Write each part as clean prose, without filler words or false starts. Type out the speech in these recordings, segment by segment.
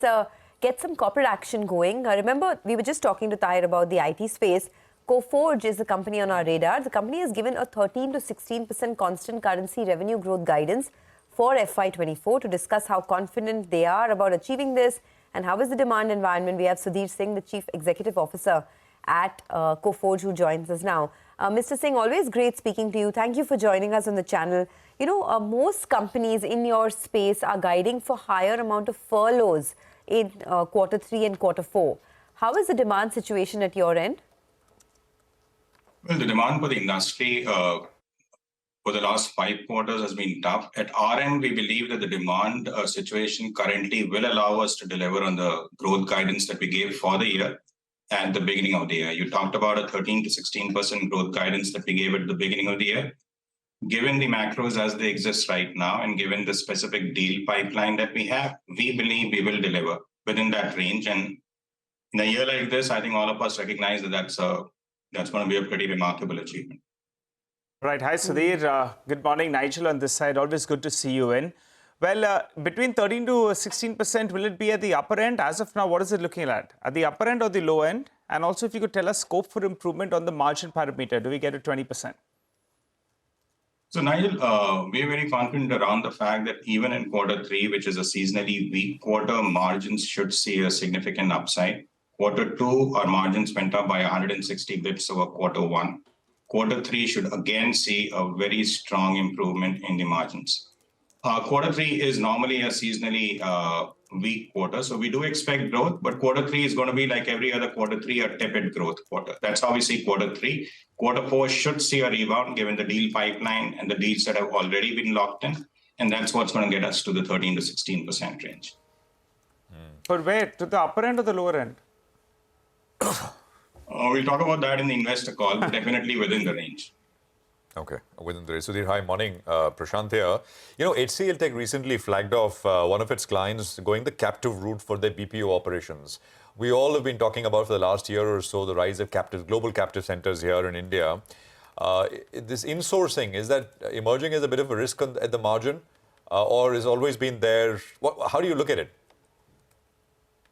Get some corporate action going. Remember, we were just talking to Tahir about the IT space. Coforge is the company on our radar. The company has given a 13 to 16% constant currency revenue growth guidance for FY24. To discuss how confident they are about achieving this and how is the demand environment, we have Sudhir Singh, the Chief Executive Officer at Coforge, who joins us now. Mr. Singh, always great speaking to you. Thank you for joining us on the channel. You know, most companies in your space are guiding for higher amount of furloughs in Q3 and Q4. How is the demand situation at your end? Well, the demand for the industry for the last 5 quarters has been tough. At our end, we believe that the demand situation currently will allow us to deliver on the growth guidance that we gave for the year at the beginning of the year. You talked about a 13 to 16% growth guidance that we gave at the beginning of the year. Given the macros as they exist right now and given the specific deal pipeline that we have, we believe we will deliver within that range. And in a year like this, I think all of us recognize that that's going to be a pretty remarkable achievement. Right. Hi, Sudhir. Good morning. Nigel on this side. Always good to see you in. Well, between 13 to 16%, will it be at the upper end? As of now, what is it looking at? At the upper end or the low end? And also, if you could tell us scope for improvement on the margin parameter, do we get to 20%? So, Nigel, we're very confident around the fact that even in Q3, which is a seasonally weak quarter, margins should see a significant upside. Q2, our margins went up by 160 bits over Q1. Q3 should again see a very strong improvement in the margins. Q3 is normally a seasonally weak quarter, so we do expect growth, but Q3 is going to be like every other Q3, a tepid growth quarter. That's how we see Q3. Q4 should see a rebound given the deal pipeline and the deals that have already been locked in, and that's what's going to get us to the 13 to 16% range. But where? To the upper end or the lower end? We'll talk about that in the investor call, but definitely within the range. Okay, within the range. Sudhir, hi, morning. Prashant here. You know, HCL Tech recently flagged off one of its clients going the captive route for their BPO operations. We all have been talking about for the last year or so the rise of global captive centers here in India. This insourcing, is that emerging as a bit of a risk at the margin or has always been there? How do you look at it?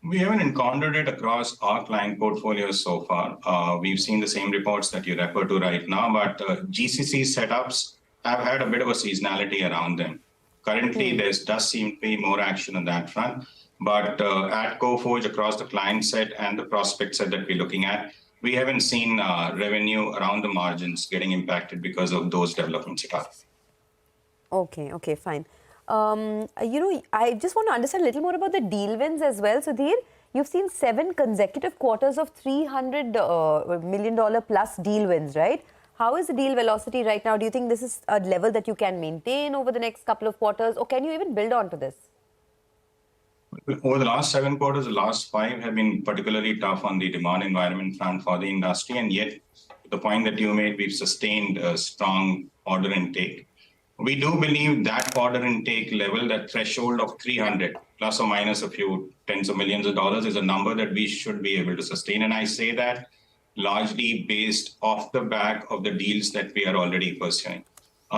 We haven't encountered it across our client portfolio so far. We've seen the same reports that you refer to right now, but GCC setups have had a bit of a seasonality around them. Currently, there does seem to be more action on that front, but at Coforge, across the client set and the prospect set that we're looking at, we haven't seen revenue around the margins getting impacted because of those developments at all. Okay, fine. You know, I just want to understand a little more about the deal wins as well, Sudhir. You've seen 7 consecutive quarters of $300 million plus deal wins, right? How is the deal velocity right now? Do you think this is a level that you can maintain over the next couple of quarters, or can you even build on to this? Over the last 7 quarters, the last 5 have been particularly tough on the demand environment front for the industry, and yet, the point that you made, we've sustained a strong order intake. We do believe that order intake level, that threshold of 300 plus or minus a few tens of millions of dollars, is a number that we should be able to sustain. And I say that largely based off the back of the deals that we are already pursuing.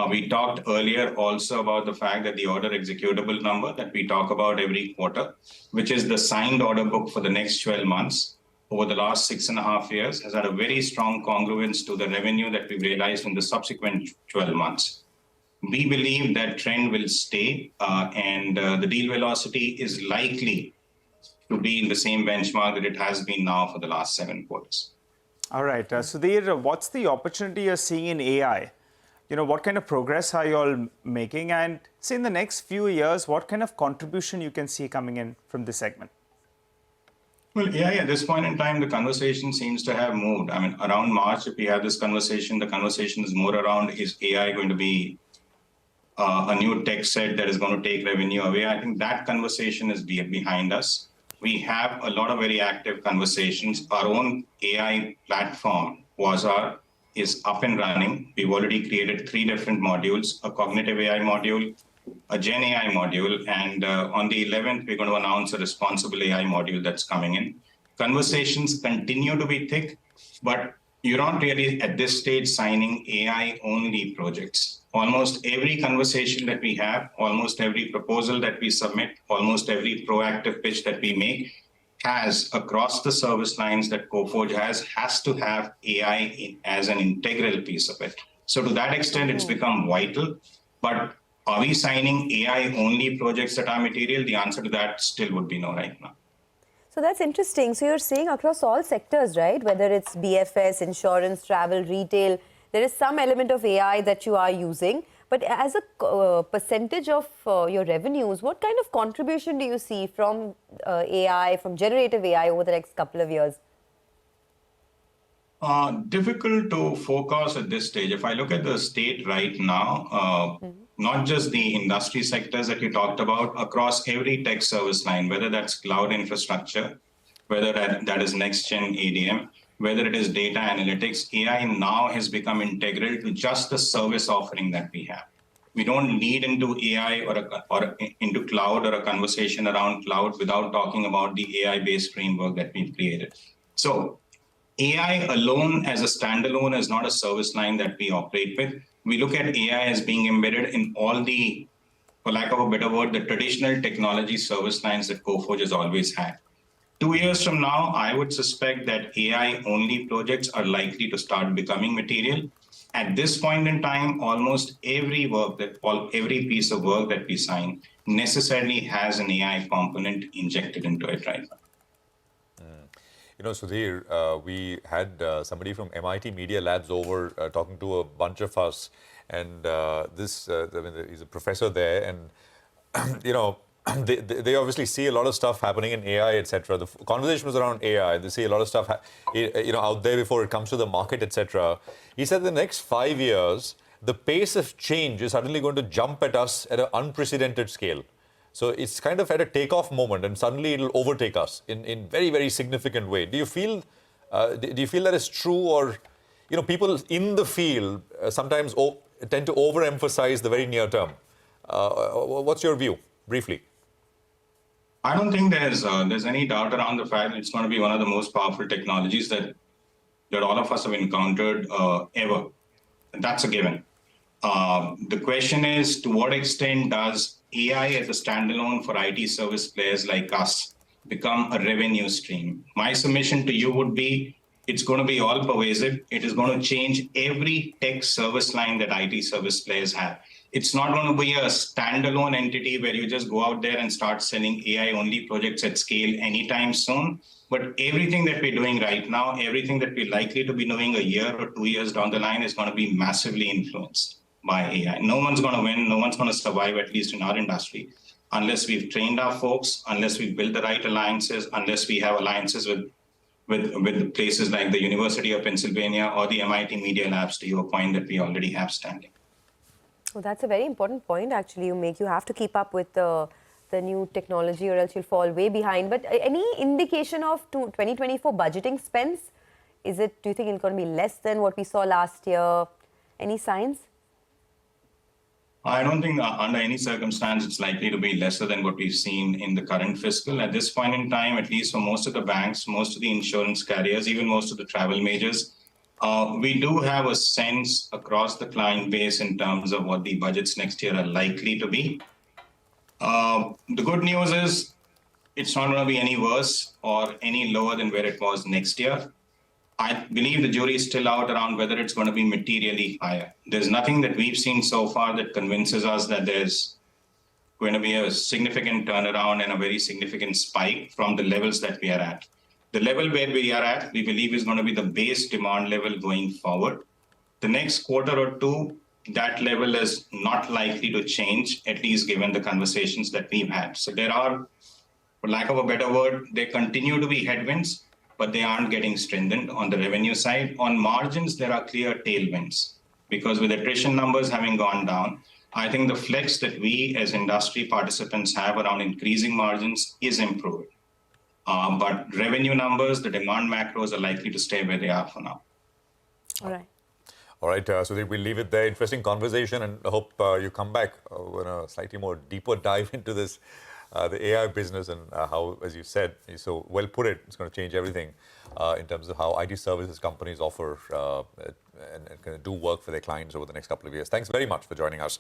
We talked earlier also about the fact that the order executable number that we talk about every quarter, which is the signed order book for the next 12 months over the last 6.5 years, has had a very strong congruence to the revenue that we've realized in the subsequent 12 months. We believe that trend will stay and the deal velocity is likely to be in the same benchmark that it has been now for the last 7 quarters. All right. Sudhir, what's the opportunity you're seeing in AI? You know, what kind of progress are you all making? And say in the next few years, what kind of contribution you can see coming in from this segment? Well, AI at this point in time, the conversation seems to have moved. I mean, around March, if we have this conversation, the conversation is more around, is AI going to be a new tech set that is going to take revenue away? I think that conversation is behind us. We have a lot of very active conversations. Our own AI platform is up and running. We've already created 3 different modules, a cognitive AI module, a Gen AI module, and on the 11th, we're going to announce a responsible AI module that's coming in. Conversations continue to be thick, but you're not really at this stage signing AI-only projects. Almost every conversation that we have, almost every proposal that we submit, almost every proactive pitch that we make has, across the service lines that Coforge has to have AI as an integral piece of it. So to that extent, it's become vital. But are we signing AI-only projects that are material? The answer to that still would be no right now. So that's interesting. So you're saying across all sectors, right? Whether it's BFS, insurance, travel, retail, there is some element of AI that you are using. But as a percentage of your revenues, what kind of contribution do you see from AI, from generative AI over the next couple of years? Difficult to forecast at this stage. If I look at the state right now, not just the industry sectors that you talked about, across every tech service line, whether that's cloud infrastructure, whether that is next-gen ADM, whether it is data analytics, AI now has become integral to just the service offering that we have. We don't lead into AI or into cloud or a conversation around cloud without talking about the AI-based framework that we've created. So AI alone as a standalone is not a service line that we operate with. We look at AI as being embedded in all the, for lack of a better word, the traditional technology service lines that Coforge has always had. 2 years from now, I would suspect that AI-only projects are likely to start becoming material. At this point in time, almost every piece of work that we sign necessarily has an AI component injected into it right now. You know, Sudhir, we had somebody from MIT Media Labs over talking to a bunch of us, and he's a professor there, and you know, they obviously see a lot of stuff happening in AI, etc. The conversation was around AI. They see a lot of stuff, out there before it comes to the market, etc. He said the next 5 years, the pace of change is suddenly going to jump at us at an unprecedented scale. So it's kind of at a takeoff moment, and suddenly it'll overtake us in very, very significant way. Do you feel that is true, or people in the field sometimes tend to overemphasize the very near term? What's your view, briefly? I don't think there's any doubt around the fact that it's going to be one of the most powerful technologies that all of us have encountered ever. And that's a given. The question is, to what extent does AI as a standalone for IT service players like us become a revenue stream? My submission to you would be, it's going to be all pervasive. It is going to change every tech service line that IT service players have. It's not going to be a standalone entity where you just go out there and start selling AI-only projects at scale anytime soon. But everything that we're doing right now, everything that we're likely to be doing a year or 2 years down the line is going to be massively influenced by AI. No one's going to win, no one's going to survive, at least in our industry, unless we've trained our folks, unless we've built the right alliances, unless we have alliances with places like the University of Pennsylvania or the MIT Media Labs, to your point that we already have standing. Well, that's a very important point, actually, you make. You have to keep up with the new technology, or else you'll fall way behind. But any indication of 2024 budgeting spends? Do you think it's going to be less than what we saw last year? Any signs? I don't think under any circumstance it's likely to be lesser than what we've seen in the current fiscal. At this point in time, at least for most of the banks, most of the insurance carriers, even most of the travel majors, we do have a sense across the client base in terms of what the budgets next year are likely to be. The good news is it's not going to be any worse or any lower than where it was next year. I believe the jury is still out around whether it's going to be materially higher. There's nothing that we've seen so far that convinces us that there's going to be a significant turnaround and a very significant spike from the levels that we are at. The level where we are at, we believe, is going to be the base demand level going forward. The next quarter or two, that level is not likely to change, at least given the conversations that we've had. So there are, for lack of a better word, there continue to be headwinds, but they aren't getting strengthened on the revenue side. On margins, there are clear tailwinds, because with attrition numbers having gone down, I think the flex that we as industry participants have around increasing margins is improving. But revenue numbers, the demand macros are likely to stay where they are for now. All right. All right, so we'll leave it there. Interesting conversation, and I hope you come back with a slightly more deeper dive into this. the AI business and how, as you said, you so well put it, it's going to change everything in terms of how IT services companies offer and kind of do work for their clients over the next couple of years. Thanks very much for joining us.